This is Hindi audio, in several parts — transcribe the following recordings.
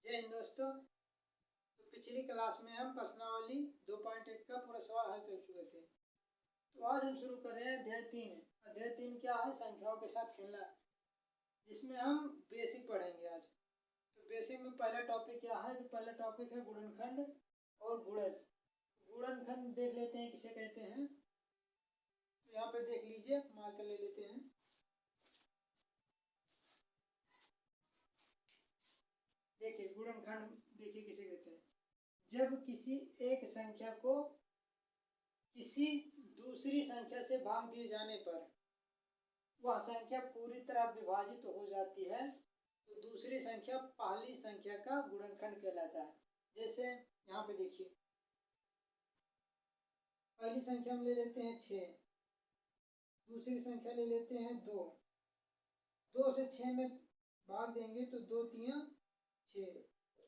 जय हिंद दोस्तों। तो पिछली क्लास में हम प्रश्नावली 2.1 का पूरा सवाल हल कर चुके थे। तो आज हम शुरू कर रहे हैं अध्याय 3। अध्याय 3 क्या है? संख्याओं के साथ खेलना, जिसमें हम बेसिक पढ़ेंगे आज। तो बेसिक में पहला टॉपिक क्या है? तो पहला टॉपिक है गुणनखंड और गुणज। गुणनखंड देख लेते हैं किसे कहते हैं। तो यहाँ पे देख लीजिए, मार्कर ले लेते हैं। देखिए गुणनखंड, देखिए किसे कहते हैं। जब किसी एक संख्या को किसी दूसरी संख्या से भाग दिए जाने पर वह संख्या पूरी तरह विभाजित हो जाती है, तो दूसरी संख्या पहली संख्या का गुणनखंड कहलाता है। जैसे यहाँ पे देखिए, पहली संख्या हम ले लेते हैं 6, दूसरी संख्या ले लेते हैं 2। 2 से 6 में भाग देंगे तो 2 तिया 6,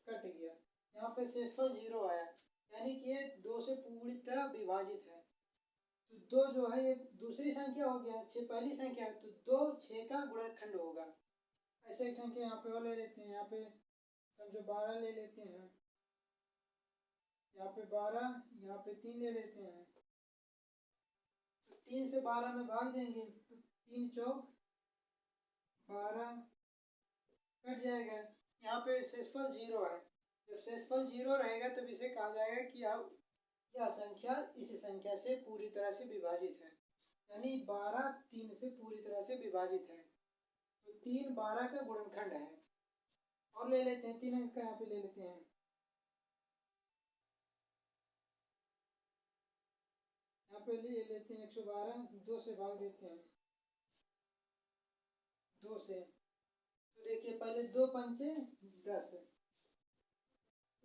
कट गया। यहाँ पे शेषफल 0 आया, यानी कि ये 2 से पूरी तरह विभाजित है। तो 2 जो है ये दूसरी संख्या हो गया, 6 पहली संख्या है, तो 2 6 का गुणनखंड होगा। ऐसे एक संख्या यहाँ पे और ले लेते हैं। यहाँ पे समझो 12 ले लेते हैं, यहाँ पे 12, यहाँ पे 3 ले लेते हैं। तो 3 से 12 में भाग देंगे तो 3 चौक 12, कट जाएगा। यहाँ पे शेषफल 0 है। जब शेषफल 0 रहेगा तब इसे कहा जाएगा कि यह संख्या इस संख्या से पूरी तरह से विभाजित है, यानी 12 3 से पूरी तरह से विभाजित है। तो 3 12 का गुणनखंड है। और ले लेते हैं 3 अंक का, यहाँ पे ले लेते हैं। यहाँ पे ले लेते हैं 112, 2 से भाग देते हैं, 2 से। तो देखिए पहले 2 पंचे 10,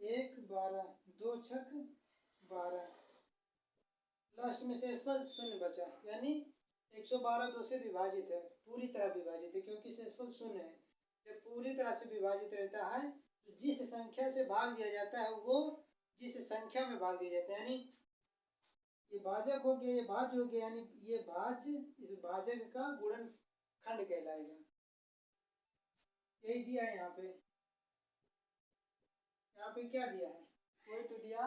1 12, 2 छक 12, लास्ट में शेषफल 0 बचा, यानी 112 2 से विभाजित है, पूरी तरह विभाजित है, क्योंकि शेषफल 0 है। जब पूरी तरह से विभाजित रहता है तो जिस संख्या से भाग दिया जाता है वो जिस संख्या में भाग दिया जाता है, यानी ये भाजक हो गया, ये भाज्य हो गया, यानी ये भाज्य इस भाजक का गुणनखंड कहलाएगा। यही दिया है यहाँ पे। यहाँ पे क्या दिया है? वही तो दिया।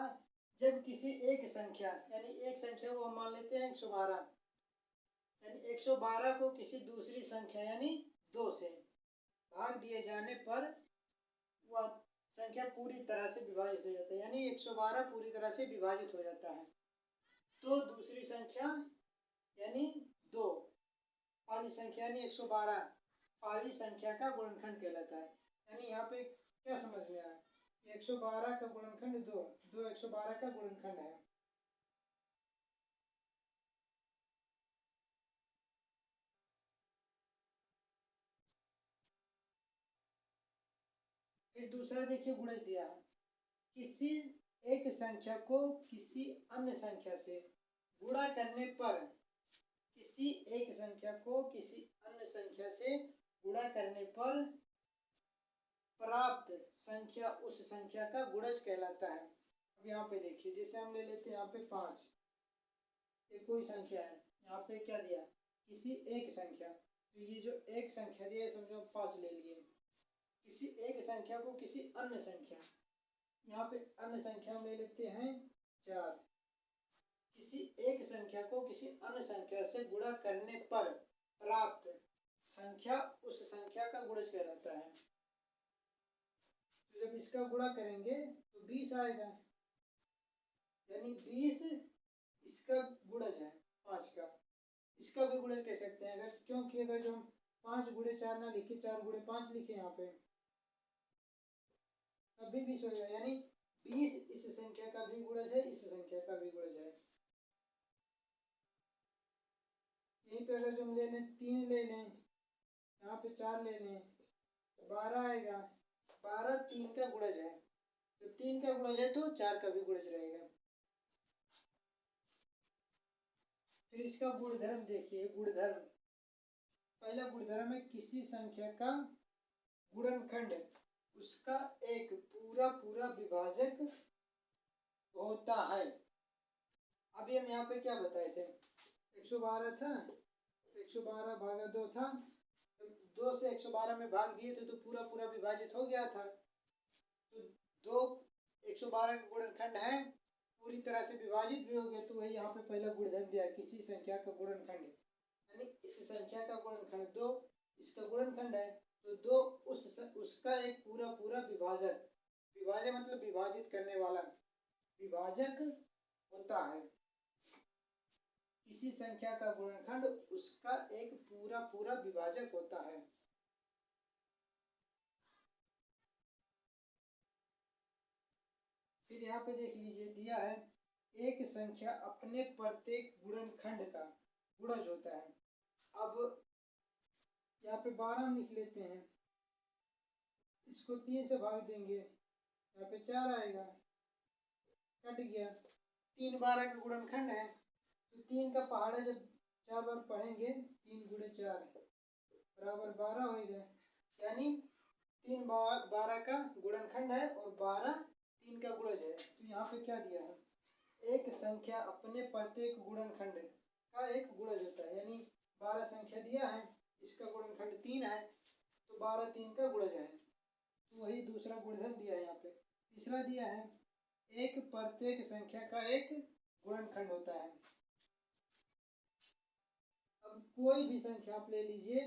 जब किसी एक संख्या, यानी एक संख्या को हम मान लेते हैं 112, यानी 112 को किसी दूसरी संख्या यानी 2 से भाग दिए जाने पर वह संख्या पूरी तरह से विभाजित हो जाता है, यानी 112 पूरी तरह से विभाजित हो जाता है। तो दूसरी संख्या यानी 2, पहली संख्या यानी 112 पहली संख्या का गुणनखंड कहलाता है। यानी यहाँ पे क्या समझ में आया? 112 का गुणनखंड 2, 2 112 का गुणनखंड है। फिर दूसरा देखिए गुणज दिया है। किसी एक संख्या को किसी अन्य संख्या से गुणा करने पर, किसी एक संख्या को किसी अन्य संख्या से गुणा करने पर प्राप्त संख्या उस संख्या का गुणज कहलाता है। अब यहाँ पे देखिए, जैसे हम ले लेते हैं यहाँ पे 5, ये कोई संख्या है। यहाँ पे क्या दिया? किसी एक संख्या। तो ये जो एक संख्या दिया है, समझो 5 ले लिए। किसी एक संख्या को किसी अन्य संख्या, यहाँ पे अन्य संख्या हम ले लेते हैं 4। किसी एक संख्या को किसी अन्य संख्या से गुणा करने पर प्राप्त संख्या उस संख्या का गुणज कहलाता है। तो जब इसका गुणा करेंगे तो 20 आएगा, यानी 20 इसका गुणज है 5 का। इसका भी गुणज कह सकते हैं, अगर क्योंकि अगर जो 5 गुणे 4 ना लिखे, 4 गुणे 5 लिखे यहाँ पे, तब भी 20 हो जाएगा, यानी 20 इस संख्या का भी गुणज है, इस संख्या का भी गुणज है। यहीं पे अगर जो हम ले लें 3 ले लें, यहाँ पे 4 ले लें तो 12 आएगा। 12 3 का गुणज है, तो 3 का गुणज है तो 4 का भी गुणज रहेगा। फिर इसका गुणधर्म देखिए, गुणधर्म पहला गुणधर्म है किसी संख्या का गुणनखंड उसका एक पूरा पूरा विभाजक होता है। अभी हम यहाँ पे क्या बताए थे? 112 था, 112 भागा 2 था, तो 2 से 112 में भाग दिए थे तो पूरा पूरा विभाजित हो गया था। तो 2 112 का गुणनखंड है, पूरी तरह से विभाजित भी हो गया, तो वही यहाँ पे पहला गुणधर्म दिया है, किसी संख्या का गुणनखंड, यानी इस संख्या का गुणनखंड 2 इसका गुणनखंड है, तो 2 उसका एक पूरा पूरा विभाजक, विभाजक मतलब विभाजित करने वाला विभाजक होता है। किसी संख्या का गुणनखंड उसका एक पूरा पूरा विभाजक होता है। फिर यहाँ पे देख लीजिए दिया है, एक संख्या अपने प्रत्येक गुणनखंड का गुणज होता है। अब यहाँ पे 12 लिख लेते हैं, इसको 3 से भाग देंगे, यहाँ पे 4 आएगा, कट गया। 3 12 का गुणनखंड है, तो 3 का पहाड़ा जब 4 बार पढ़ेंगे, 3 गुणे 4 बराबर 12 होगा, यानी 3 12 का गुणनखंड है और 12 3 का गुणज है। तो यहाँ पे क्या दिया है, एक संख्या अपने प्रत्येक गुणनखंड का एक गुणज होता है, यानी 12 संख्या दिया है, इसका गुणनखंड 3 है, तो 12 3 का गुणज है, तो वही दूसरा गुणधर्म दिया है। यहाँ पे तीसरा दिया है, एक प्रत्येक संख्या का एक गुणनखंड होता है। अब कोई भी संख्या आप ले लीजिए,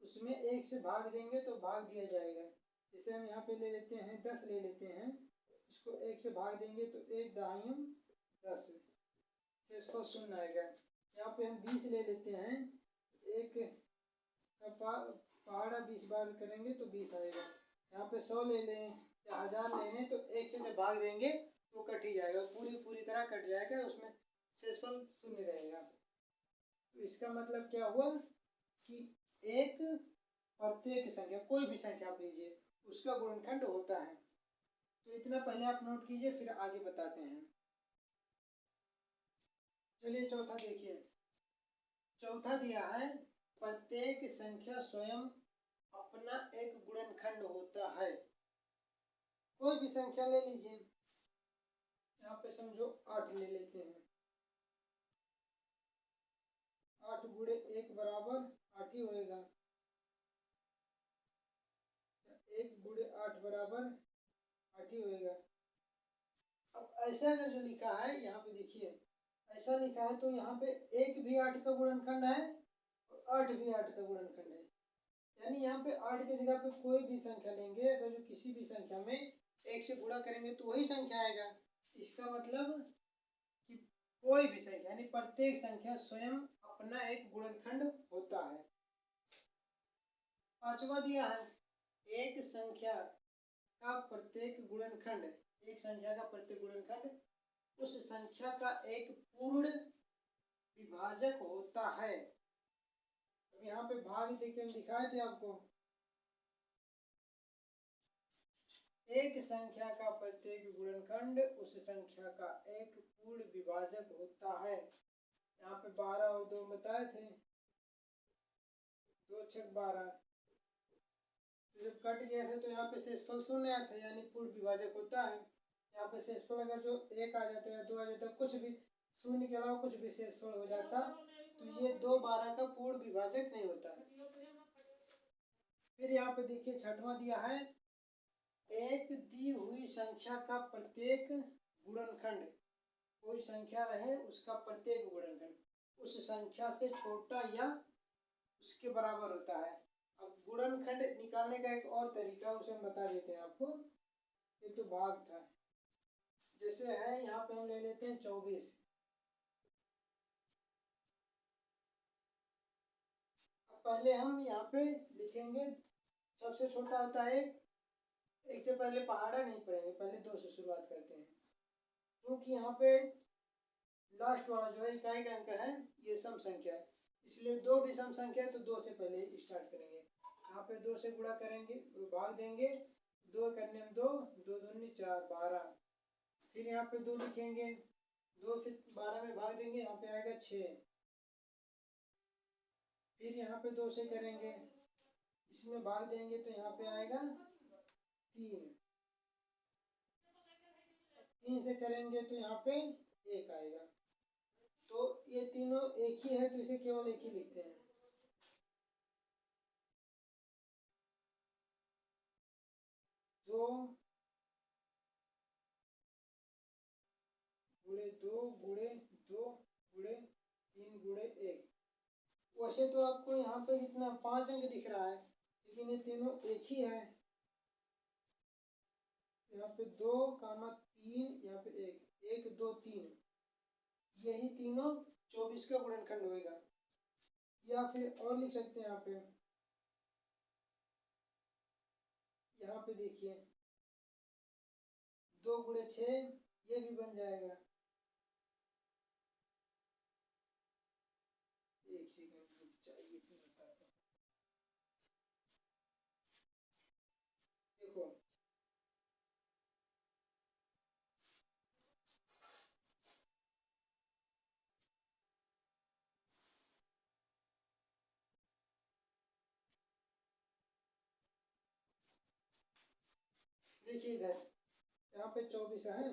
उसमें 1 से भाग देंगे तो भाग दिया जाएगा। जैसे हम यहाँ पे ले लेते हैं 10 ले लेते हैं, इसको 1 से भाग देंगे तो 1 दाहिम 10, शेषफल 0 आएगा। यहाँ पे हम 20 ले लेते हैं, 1 का पहाड़ा 20 बार करेंगे तो 20 आएगा। यहाँ पे 100 ले लें या 1000 ले लें, तो 1 से जब भाग देंगे तो कट ही जाएगा, पूरी तरह कट जाएगा, उसमें शेषफल 0 रहेगा। तो इसका मतलब क्या हुआ कि एक प्रत्येक संख्या, कोई भी संख्या आप लीजिए, उसका गुणनखंड होता है। तो इतना पहले आप नोट कीजिए, फिर आगे बताते हैं। चलिए चौथा देखिए, चौथा दिया है, प्रत्येक संख्या स्वयं अपना एक गुणनखंड होता है। कोई भी संख्या ले लीजिए, यहाँ पे समझो 8 ले लेते हैं, 8 गुणे 1 बराबर 8 ही होएगा, 1 गुणे 8 बराबर 8 ही होएगा। अब ऐसा जो लिखा है यहाँ पे देखिए, ऐसा लिखा है, तो यहाँ पे 1 भी 8 का गुणनखंड है और 8 भी 8 का गुणनखंड है, यानी यहाँ पे 8 की जगह पे कोई भी संख्या लेंगे, अगर जो किसी भी संख्या में 1 से गुणा करेंगे तो वही संख्या आएगा। इसका मतलब कि कोई भी संख्या, यानी प्रत्येक संख्या स्वयं अपना एक गुणनखंड होता है। पांचवा दिया है, एक संख्या का प्रत्येक गुणनखंड, एक संख्या का प्रत्येक गुणनखंड उस संख्या का एक पूर्ण विभाजक होता है। अब यहाँ पे भाग देके हम दिखाए थे आपको, एक संख्या का प्रत्येक गुणनखंड उस संख्या का एक पूर्ण विभाजक होता है। यहाँ पे 12 और 2 बताए थे, 2 6 12, तो जब कट गया था तो यहाँ पे शेषफल 0 आया था, यानी पूर्ण विभाजक होता है। यहाँ पे शेषफल अगर जो 1 आ जाता है, 2 आ जाता है, कुछ भी 0 के अलावा कुछ भी शेषफल हो जाता, तो ये 2 12 का पूर्ण विभाजक नहीं होता है। फिर यहाँ पे देखिए छठवां दिया है, एक दी हुई संख्या का प्रत्येक गुणनखंड, कोई संख्या रहे उसका प्रत्येक गुणनखंड उस संख्या से छोटा या उसके बराबर होता है। अब गुणनखंड निकालने का एक और तरीका, उसे हम बता देते हैं आपको। ये तो भाग था, जैसे है यहाँ पे हम ले लेते हैं 24, अब पहले हम यहाँ पे लिखेंगे, सबसे छोटा होता है 1 से पहले पहाड़ा नहीं पढ़ेंगे, पहले 2 से शुरुआत करते हैं, क्योंकि यहाँ पे लास्ट वाला जो है इकाई का अंक है, ये सम संख्या है, इसलिए 2 भी सम संख्या है, तो 2 से पहले स्टार्ट करेंगे। यहाँ पे 2 से गुणा करेंगे, भाग देंगे, 2 करने में 2 2 दूनी 4 12, फिर यहाँ पे 2 लिखेंगे, 2 से 12 में भाग देंगे, यहाँ पे आएगा 6, फिर यहाँ पे 2 से करेंगे, इसमें भाग देंगे तो यहाँ पे आएगा 3, 3 से करेंगे तो यहाँ पे 1 आएगा। तो ये तीनों एक ही है, तो इसे केवल एक ही लिखते हैं। दो 2 गुणे 2 गुणे 3 गुणे 1। वैसे तो आपको यहाँ पे कितना 5 अंक दिख रहा है, लेकिन ये तीनों एक ही है। यहाँ पे 2, 3, यहाँ पे 1, 1 2 3, यही तीनों 24 का गुणनखंड होएगा। या फिर और लिख सकते हैं यहाँ पे देखिए 2 गुणे 6, ये भी बन जाएगा। एक सेकंड रुक जाइए, फिर बताता हूँ। देखो देखिए इधर, यहाँ पे 24 है,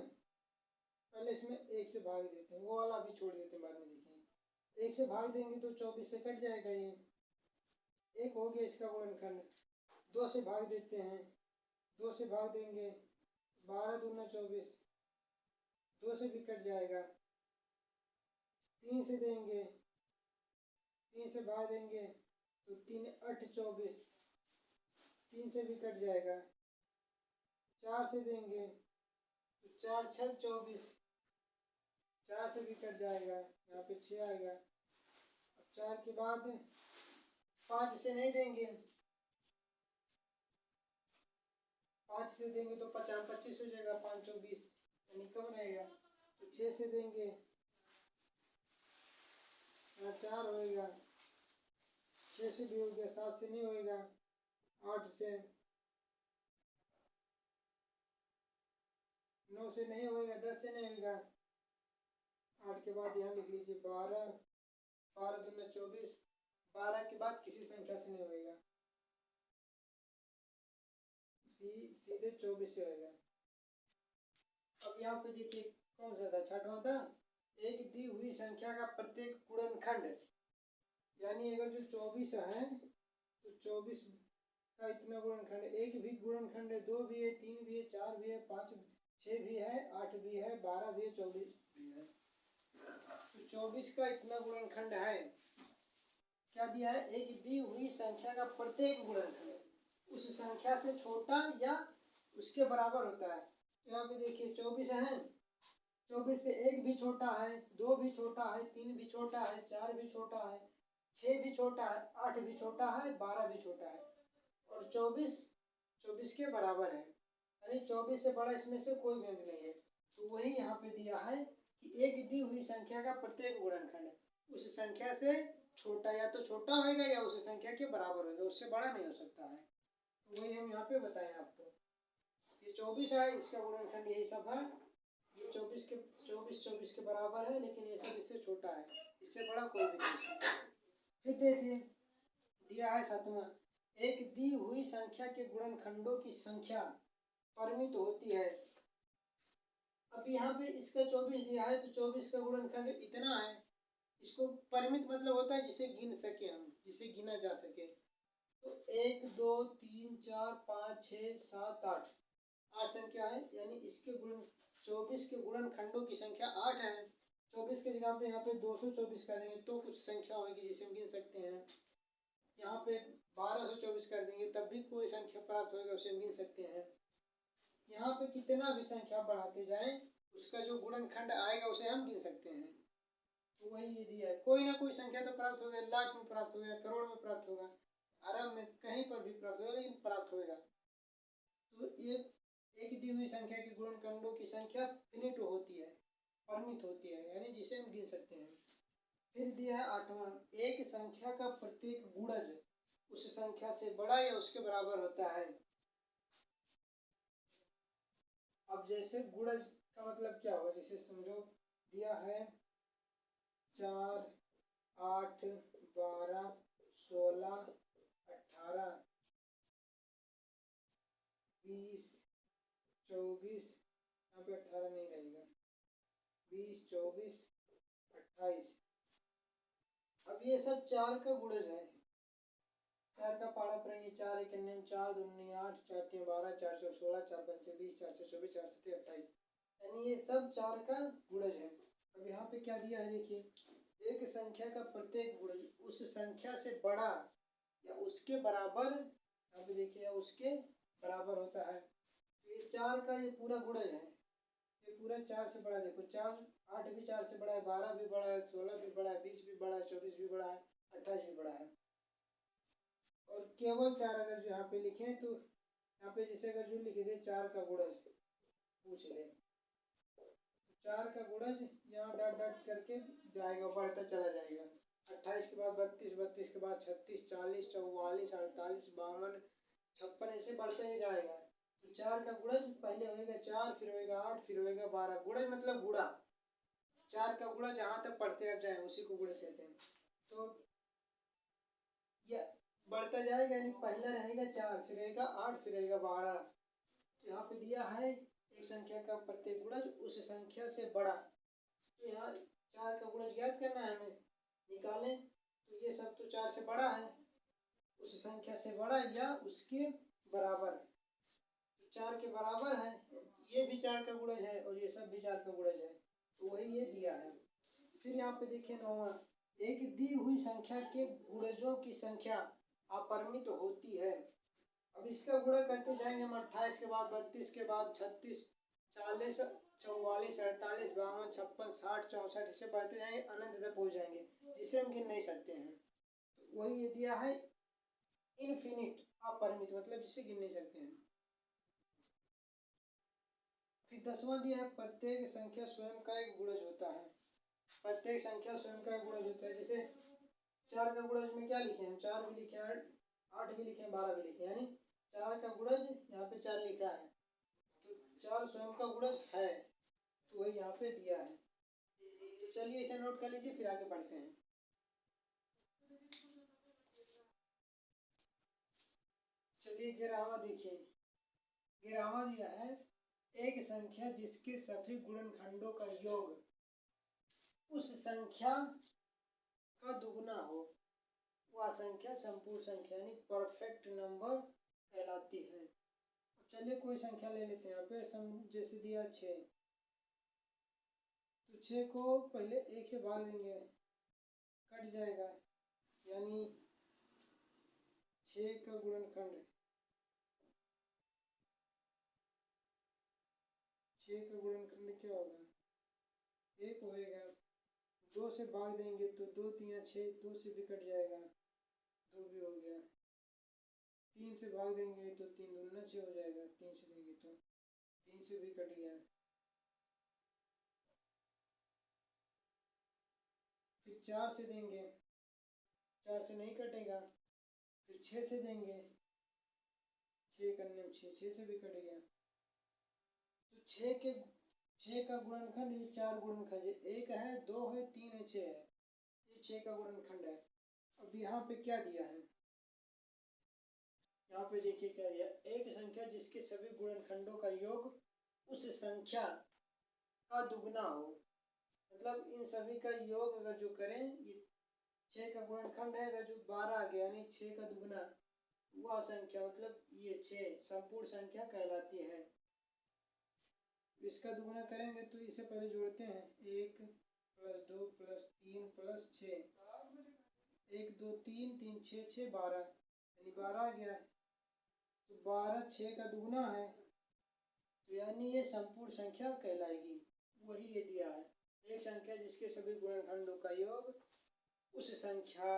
पहले इसमें 1 से भाग देते हैं, वो वाला भी छोड़ देते हैं, बाद में देखेंगे। 1 से भाग देंगे तो 24 से कट जाएगा, ये 1 हो गया इसका गुणनखंड। 2 से भाग देते हैं, 2 से भाग देंगे 12 दूना 24, 2 से भी कट जाएगा। 3 से देंगे, 3 से भाग देंगे तो 3 8 24, 3 से भी कट जाएगा। 4 से देंगे तो 4 6 24, 4 से भी कट जाएगा, यहाँ पे 6 आएगा। अब 4 के बाद 5 से नहीं देंगे, 5 से देंगे तो 50 25 हो जाएगा, 5 24 यानी कम रहेगा। तो 6 से देंगे, 4 होएगा, 6 से भी हो गया, 7 से नहीं होएगा, 8 से, 9 से नहीं होएगा, 10 से नहीं होएगा। 8 के बाद यहाँ लिख लीजिए 12, 12 दूना 24, 12 के बाद किसी संख्या से नहीं होएगा, सीधे 24 से होएगा। अब यहाँ पे देखिए कौन सा था, छठवां था, एक दी हुई संख्या का प्रत्येक गुणनखंड, यानी अगर जो 24 है तो 24 का इतना गुणनखंड, एक भी गुणनखंड है, 2 भी है, 3 भी है, 4 भी है, 5 6 भी है, 8 भी है, 12 भी है, 24 भी है। तो 24 का इतना गुणनखंड है, क्या दिया है, एक दी हुई संख्या का प्रत्येक गुणनखंड उस संख्या से छोटा या उसके बराबर होता है। यहाँ पे देखिए 24 है, 24 से 1 भी छोटा है, 2 भी छोटा है, 3 भी छोटा है, 4 भी छोटा है, 6 भी छोटा है, 8 भी छोटा है, 12 भी छोटा है, और 24 के बराबर है, यानी 24 से बड़ा इसमें से कोई भी अंक नहीं है। तो वही यहाँ पे दिया है कि एक दी हुई संख्या का प्रत्येक गुणनखंड उस संख्या से छोटा या तो छोटा होगा या उस संख्या के बराबर होगा, उससे बड़ा नहीं हो सकता है। तो वही हम यहाँ पे बताएं आपको। ये 24 है, इसका गुणनखंड यही सब है, ये 24 के बराबर है, लेकिन ये सब इससे छोटा है, इससे बड़ा कोई भी नहीं। फिर देखिए दिया है 7वां, एक दी हुई संख्या के गुणनखंडों की संख्या परिमित होती है। अब यहाँ पे इसका 24 दिया है, तो 24 का गुणनखंड इतना है, इसको परिमित मतलब होता है जिसे गिन सके हम, जिसे गिना जा सके। तो 1 2 3 4 5 6 7 8, 8 संख्या है, यानी इसके 24 के गुणनखंडों की संख्या 8 है। 24 के जगह पे यहाँ पे 224 कर देंगे तो कुछ संख्या होगी जिसे हम गिन सकते हैं। यहाँ पे 1224 कर देंगे तब भी कोई संख्या प्राप्त होगा, उसे हम गिन सकते हैं। यहाँ पे कितना भी संख्या बढ़ाते जाएं, उसका जो गुणनखंड आएगा उसे हम गिन सकते हैं। तो वही ये दिया है, कोई ना कोई संख्या तो प्राप्त होगा, लाख में प्राप्त होगा, करोड़ में प्राप्त होगा, अरब में, कहीं पर भी प्राप्त होगा, लेकिन प्राप्त होगा। तो ये एक दी हुई संख्या के गुणनखंडों की संख्या फिनिट होती है, परिमित होती है, यानी जिसे हम गिन सकते हैं। फिर दिया है 8वां, एक संख्या का प्रत्येक गुणज उस संख्या से बड़ा या उसके बराबर होता है। अब जैसे गुणज का मतलब क्या होगा, जैसे समझो दिया है 4 8 12 16 18 20 24, यहाँ पे 18 नहीं रहेगा, 20 24 28। अब ये सब 4 का गुणज है, 4 का पाड़ा पड़ेंगे, 4 1 9 4 2 9 8 4 3 12 4 6 16 4 5 20 4 6 24 4 7 28, यानी ये सब 4 का गुणज है। अब यहाँ पे क्या दिया है देखिए, एक संख्या का प्रत्येक गुणज उस संख्या से बड़ा या उसके बराबर, अब देखिए, या उसके बराबर होता है। तो ये 4 का ये पूरा गुणज है, ये पूरा 4 से बड़ा, देखो 4, 8 भी 4 से बड़ा है, 12 भी बड़ा है, 16 भी बड़ा है, 20 भी बड़ा है, 24 भी बड़ा है, 28 भी बड़ा है। और केवल 4 अगर जो यहाँ पे लिखें तो यहाँ पे जैसे अगर जो लिखे थे 4 का गुणज पूछ ले, 4 का गुणज यहाँ डॉट डॉट करके जाएगा, बढ़ता चला जाएगा। 28 के बाद 32, 32 के बाद 36, 40, 44, 48, 52, 56, ऐसे बढ़ता ही जाएगा। तो 4 का गुणज पहले होएगा 4, फिर होएगा 8, फिर होएगा 12। गुणज मतलब गुणा, 4 का गुणा जहाँ तक पढ़ते अब जाए उसी को गुणज कहते हैं। तो यह बढ़ता जाएगा, यानी पहला रहेगा 4, फिर रहेगा 8, फिर रहेगा 12। तो यहाँ पे दिया है एक संख्या का प्रत्येक गुणज उस संख्या से बड़ा। तो यहाँ 4 का गुणज ज्ञात करना है हमें, निकालें। तो ये सब तो 4 से बड़ा है, उस संख्या से बड़ा या उसके बराबर। तो 4 के बराबर है, ये भी 4 का गुणज है और ये सब भी 4 का गुणज है, तो वही ये दिया है। फिर यहाँ पे देखिए 9वां, एक दी हुई संख्या के गुणजों की संख्या अपरिमित होती है। अब इसका गुणा करते जाएंगे हम, 28 के बाद 32 के बाद 36, 40, 44, 48, 52, 56, 60, 64, इसे बढ़ते जाएंगे, अनंत तक पहुँच जाएंगे, जिसे हम गिन नहीं सकते हैं। तो वही ये दिया है इनफिनिट, अपरिमित, मतलब जिसे गिन नहीं सकते हैं। फिर 10वां दिया है प्रत्येक संख्या स्वयं का एक गुणज होता है। प्रत्येक संख्या स्वयं का एक गुणज होता है। जैसे 4 का गुणज में क्या लिखे हैं, 4 भी लिखे हैं, 8 भी लिखे हैं, 12 भी लिखे हैं, यानी 4 का गुणज यहाँ पे 4 लिखा है, तो 4 स्वयं का गुणज है, तो वही यहाँ पे दिया है। तो चलिए इसे नोट कर लीजिए, फिर आगे बढ़ते हैं। चलिए 11वां देखिए, 11वां दिया है एक संख्या जिसके सभी गुणनखंडों का योग उस संख्या का दुगना हो, वह संख्या संपूर्ण संख्या यानी परफेक्ट नंबर कहलाती है। अब चलिए कोई संख्या ले लेते हैं यहाँ पे, जैसे दिया 6, तो 6 को पहले 1 से भाग देंगे, कट जाएगा, यानी 6 का गुणनखंड, 6 का गुणनखंड क्या होगा, 1 होएगा। 2 से भाग देंगे तो 2 3 6, 2 से भी कट जाएगा, 2 भी हो गया। 3 से भाग देंगे तो 3 दूना 6 हो जाएगा, 3 से देंगे तो 3 से भी कट गया। फिर 4 से देंगे, 4 से नहीं कटेगा। फिर 6 से देंगे, 6 करने में 6, 6 से भी कट गया। तो 6 का गुणनखंड, ये 4 गुणनखंड, 1 है, 2 है, 3 है, 6 है, ये 6 का गुणनखंड है। अब यहाँ पे क्या दिया है, यहाँ पे देखिए क्या दिया, एक संख्या जिसके सभी गुणनखंडों का योग उस संख्या का दुगना हो, मतलब इन सभी का योग अगर जो करें, ये 6 का गुणनखंड है, अगर जो 12 आ गया यानी 6 का दुगना, वह संख्या मतलब ये 6 संपूर्ण संख्या कहलाती है। इसका दुगना करेंगे तो इसे पहले जोड़ते हैं, 1 + 2 + 3 + 6, 1 2 3 3 6 6 12, यानी 12 आ गया। तो 12 6 का दुगना है, तो यानी ये संपूर्ण संख्या कहलाएगी, वही ये दिया है। एक संख्या जिसके सभी गुणनखंडों का योग उस संख्या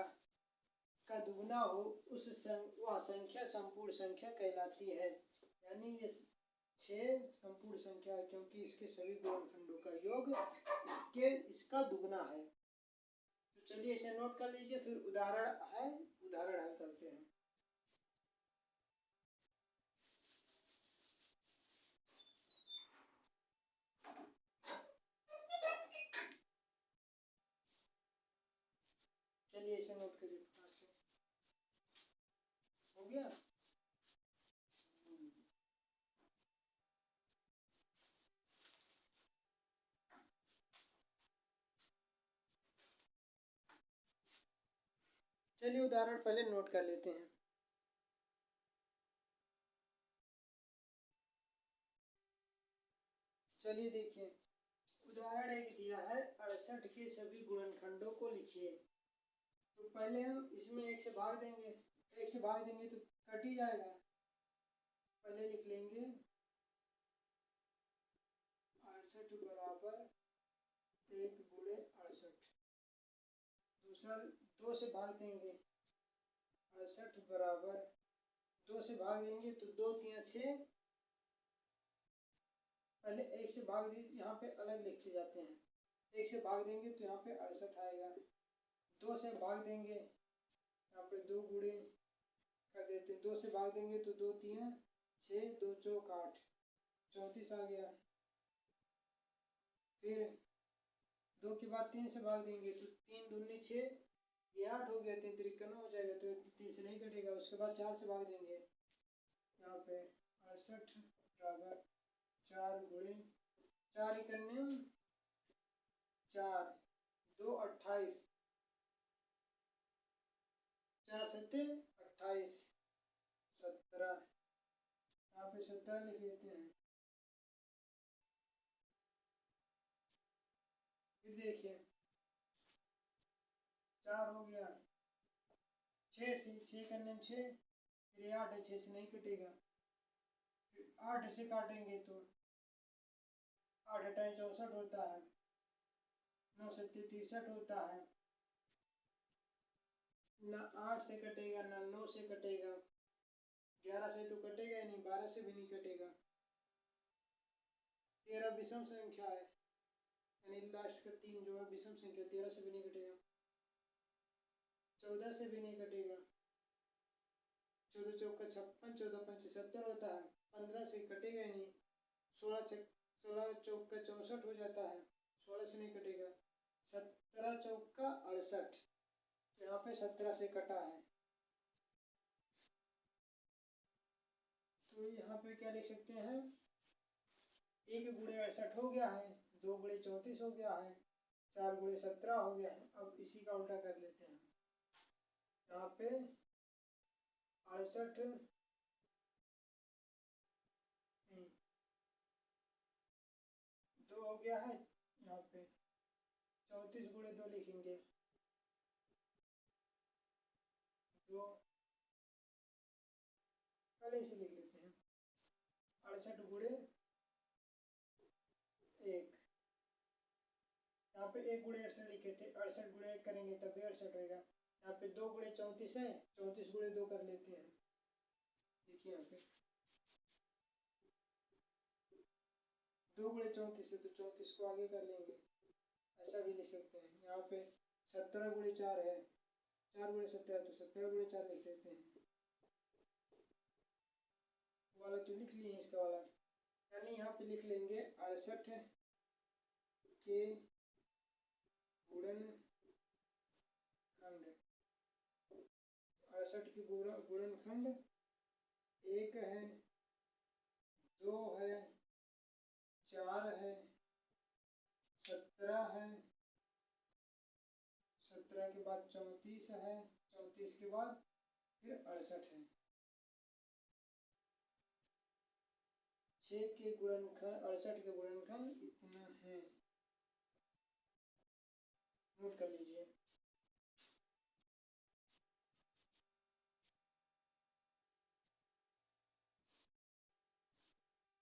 का दुगना हो, वह संख्या संपूर्ण संख्या कहलाती है। यानी ये 6 संपूर्ण संख्या है, क्योंकि इसके सभी गुणनखंडों का योग इसका दुगना है। तो चलिए इसे नोट कर लीजिए, फिर उदाहरण हल करते हैं। चलिए इसे नोट करिए, हो गया। चलिए उदाहरण पहले नोट कर लेते हैं। चलिए देखिए उदाहरण एक दिया है 68 के सभी गुणनखंडों को लिखिए। तो पहले हम इसमें एक से भाग देंगे, एक से भाग देंगे तो कट ही जाएगा। पहले लिख लेंगे 68 बराबर 1 गुणे 68। दूसरा 2 से भाग देंगे, 68 बराबर 2 से भाग देंगे तो 2 3 6। पहले 1 से भाग दी, यहाँ पे अलग लिखते जाते हैं। 1 से भाग देंगे तो यहाँ पे 68 आएगा। 2 से भाग देंगे, यहाँ पे 2 गुणे कर देते हैं। 2 से भाग देंगे तो 2 3 6, 2 चौक 8, 34 आ गया। फिर 2 के बाद 3 से भाग देंगे तो 3 दूनी 6, ये 8 हो गया। 3 3 हो जाएगा तो 3 से नहीं कटेगा। उसके बाद 4 से भाग देंगे, यहाँ पे 68 बराबर 4 गुणे 4 इकन्ने 4, 2 28, 4 सत्ते 28, 17। यहाँ पे 17 लिख लेते हैं। फिर देखिए 4 हो गया, 6 से 6 करने 6, फिर 8 है, 6 से नहीं कटेगा। फिर 8 से काटेंगे तो 8 अठाई 64 होता है, 9 सत्ते 63 होता है। ना 8 से कटेगा ना 9 से कटेगा, 11 से तो कटेगा ही नहीं, 12 से भी नहीं कटेगा। 13 विषम संख्या है, यानी लास्ट का 3 जो है विषम संख्या, 13 से भी नहीं कटेगा। 14 से भी नहीं कटेगा, 14 चौक का 56, 14 पंच 70 होता है, 15 से कटेगा ही नहीं। 16 चौक का 64 हो जाता है, 16 से नहीं कटेगा। 17 चौक का 68, यहाँ पे 17 से कटा है। तो यहाँ पे क्या लिख सकते हैं, 1 गुणे 68 हो गया है, 2 गुणे 34 हो गया है, 4 गुणे 17 हो गया है। अब इसी का उल्टा कर लेते हैं। यहाँ पे 68 2 हो गया है, यहाँ पे 34 गुणे 2 लिखेंगे, 2 पहले इसे लिख लेते हैं। 68 गुणे 1, यहाँ पे 1 गुणे 68 लिखे थे, 68 गुणे 1 करेंगे तब भी 68 होगा। यहाँ पे 2 गुणे 34 है, 34 गुणे 2 कर लेते हैं। देखिए यहाँ पे 2 गुणे 34 है तो 34 को आगे कर लेंगे, ऐसा भी लिख सकते हैं। यहाँ पे 17 गुणे 4 है, 4 गुणे 17 तो 17 गुणे 4 लिख देते हैं। वाला तो लिख लिए इसका वाला, यानी यहाँ पे लिख लेंगे 68 के गुणनखंड, 68 के गुणनखंड 1 है, 2 है, 4 है, 17 है, 17 के बाद 34 है, 34 के बाद फिर 68 है। 6 के गुणनखंड 68 के गुणनखंड इतना है, नोट कर लीजिए।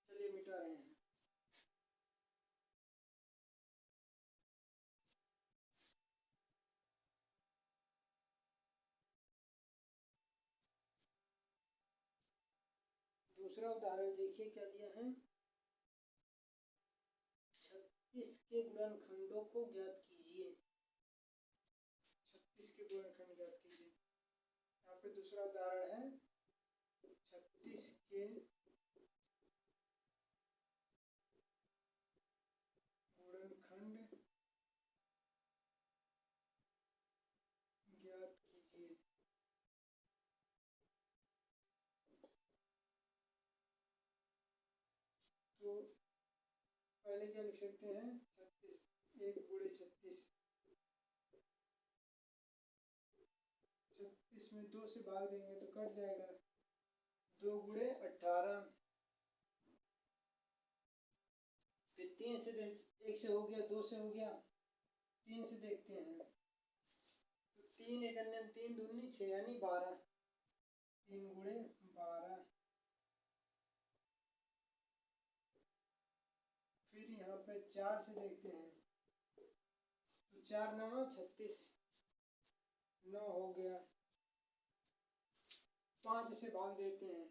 चलिए मिटा रहे हैं। दूसरा उदाहरण देखिए क्या दिया है, 36 के गुणनखंडों को ज्ञात कीजिए। 36 के गुणनखंड ज्ञात कीजिए। यहाँ पे दूसरा उदाहरण है 36 के गुणनखंड ज्ञात कीजिए। तो पहले क्या लिख सकते हैं, 36 1 गुणे 36, 36 में 2 से भाग देंगे तो कट जाएगा, 2 गुणे 18, फिर 3 से 1 से हो गया, 2 से हो गया, 3 से देखते हैं। तो 3 एक अन्य 3 दूनी 6 यानी 12, 3 गुणे 12। फिर यहाँ पे 4 से देखते हैं, तो 4 9 36, 9 हो गया। 5 से भाग देते हैं,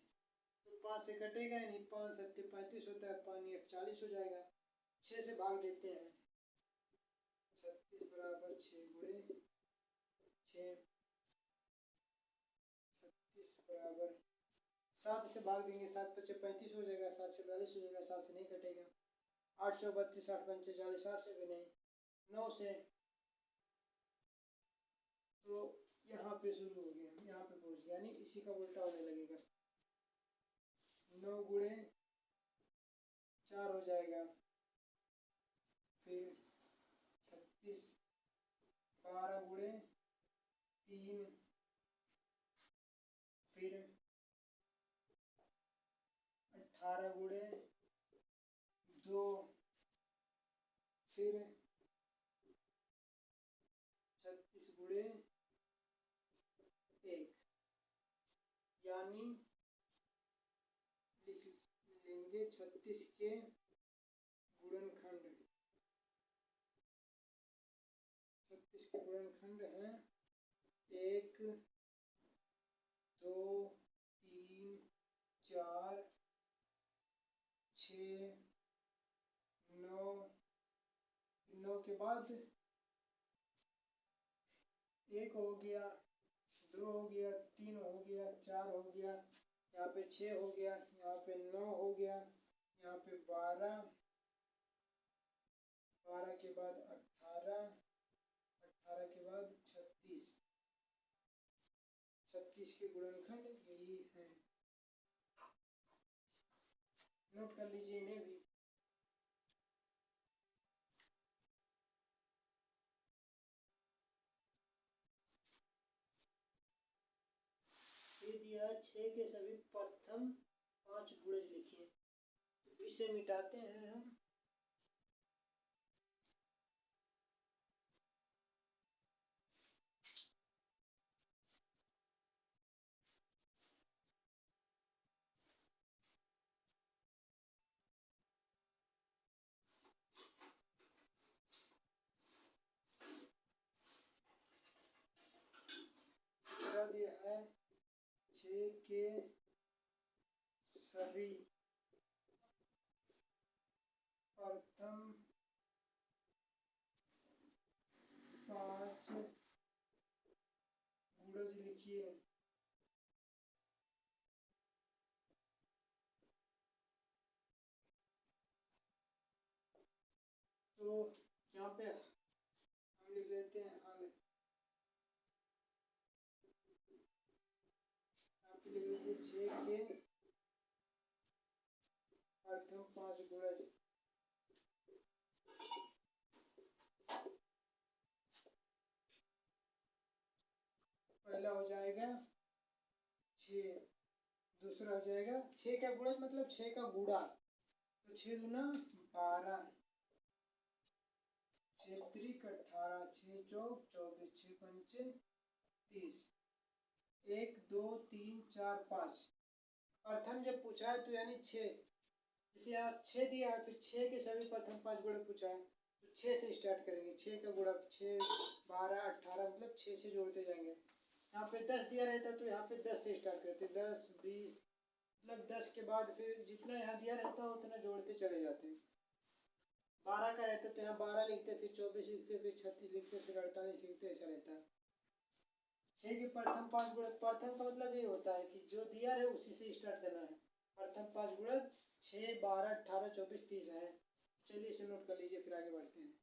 तो 5 से कटेगा ही नहीं, 5 7 35 होता है, 5 8 40 हो जाएगा। 6 से भाग देते हैं, 36 बराबर 6 गुणे 6, 36 बराबर 7 से भाग देंगे, 7 5 35 हो जाएगा, 7 से 42 हो जाएगा, 7 से नहीं कटेगा। 832 8 5 40, 8 से भी नहीं। 9 से, तो यहाँ पे शुरू हो गया, यहाँ पे पहुँच गया, यानी इसी का उल्टा होने लगेगा। 9 गुणे 4 हो जाएगा, फिर 36, 12 गुणे 3, फिर 18 गुणे 2, फिर 36 गुणे 1, यानी लिख लेंगे 36 के गुणनखंड। 36 के गुणनखंड हैं 1 2 3 4 6 9, 9 के बाद 1 हो गया, 2 हो गया, 3 हो गया, 4 हो गया, यहाँ पे 6 हो गया, यहाँ पे 9 हो गया, यहाँ पे 12, 12 के बाद 18, 18 के बाद 36, 36 के गुणनखंड यही है। नोट कर लीजिए इन्हें भी। ये दिया 6 के सभी प्रथम 5 गुणज लिखिए, तो इसे मिटाते हैं हम। दिया है 6 के सभी प्रथम 5 गुणज लिखिए। तो यहाँ पे हम लिख लेते हैं हल। यहाँ पे लिख लीजिए 6 के प्रथम 5 गुणज। पहला हो जाएगा 6, दूसरा हो जाएगा 6 का गुणज मतलब 6 का गुणा, तो 6 दूना 12, 6 त्रिक 18, 6 चौक 24, 6 पंचे 30, 1 2 3 4 5। प्रथम जब पूछा है तो यानी 6, जैसे यहाँ 6 दिया है, फिर 6 के सभी प्रथम 5 गुणा पूछा है, तो 6 से स्टार्ट करेंगे। 6 का गुणा 6 12 18 मतलब 6 से जोड़ते जाएंगे। यहाँ पे 10 दिया रहता तो यहाँ पे 10 से स्टार्ट करते, 10 20, मतलब 10 के बाद फिर जितना यहाँ दिया रहता है उतना जोड़ते चले जाते हैं। 12 का रहता तो यहाँ 12 लिखते, फिर 24 लिखते, फिर 36 लिखते, फिर 48 लिखते, ऐसा रहता है। 6 के प्रथम 5 गुणक, प्रथम का मतलब ये होता है कि जो दिया है उसी से स्टार्ट करना है। प्रथम 5 गुणक 6 12 18 24 30 है। चलिए इसे नोट कर लीजिए, फिर आगे बढ़ते हैं।